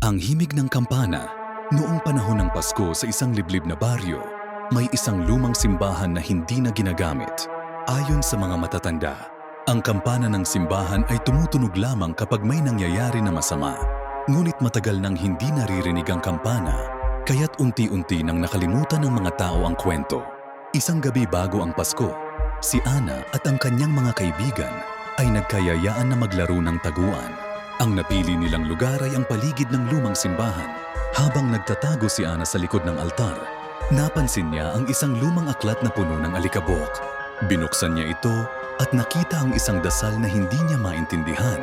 Ang himig ng kampana. Noong panahon ng Pasko sa isang liblib na baryo, may isang lumang simbahan na hindi na ginagamit. Ayon sa mga matatanda, ang kampana ng simbahan ay tumutunog lamang kapag may nangyayari na masama. Ngunit matagal nang hindi naririnig ang kampana, kaya't unti-unti nang nakalimutan ng mga tao ang kwento. Isang gabi bago ang Pasko, si Ana at ang kanyang mga kaibigan ay nagkayayaan na maglaro ng taguan. Ang napili nilang lugar ay ang paligid ng lumang simbahan. Habang nagtatago si Ana sa likod ng altar, napansin niya ang isang lumang aklat na puno ng alikabok. Binuksan niya ito at nakita ang isang dasal na hindi niya maintindihan.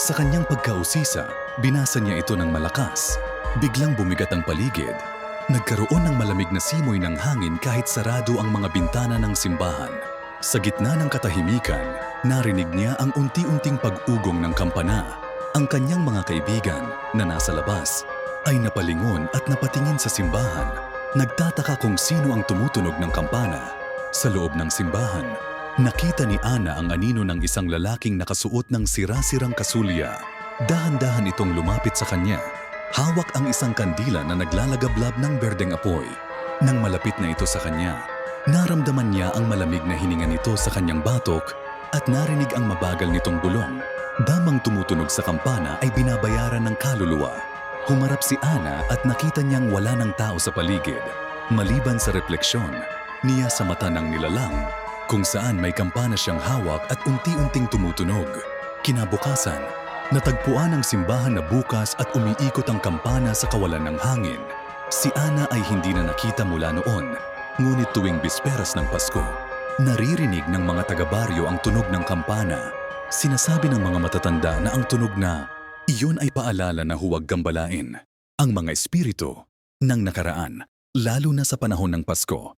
Sa kanyang pagkausisa, binasa niya ito ng malakas. Biglang bumigat ang paligid. Nagkaroon ng malamig na simoy ng hangin kahit sarado ang mga bintana ng simbahan. Sa gitna ng katahimikan, narinig niya ang unti-unting pag-ugong ng kampana. Ang kanyang mga kaibigan na nasa labas ay napalingon at napatingin sa simbahan. Nagtataka kung sino ang tumutunog ng kampana. Sa loob ng simbahan, nakita ni Ana ang anino ng isang lalaking nakasuot ng sira-sirang kasulya. Dahan-dahan itong lumapit sa kanya. Hawak ang isang kandila na naglalagablab ng berdeng apoy. Nang malapit na ito sa kanya, naramdaman niya ang malamig na hininga nito sa kanyang batok at narinig ang mabagal nitong bulong. Damang tumutunog sa kampana ay binabayaran ng kaluluwa. Humarap si Ana at nakita niyang wala ng tao sa paligid. Maliban sa refleksyon niya sa mata ng nilalang, kung saan may kampana siyang hawak at unti-unting tumutunog. Kinabukasan, natagpuan ang simbahan na bukas at umiikot ang kampana sa kawalan ng hangin. Si Ana ay hindi na nakita mula noon, ngunit tuwing bisperas ng Pasko, naririnig ng mga taga-baryo ang tunog ng kampana. Sinasabi ng mga matatanda na ang tunog na iyon ay paalala na huwag gambalain ang mga espiritu ng nakaraan, lalo na sa panahon ng Pasko.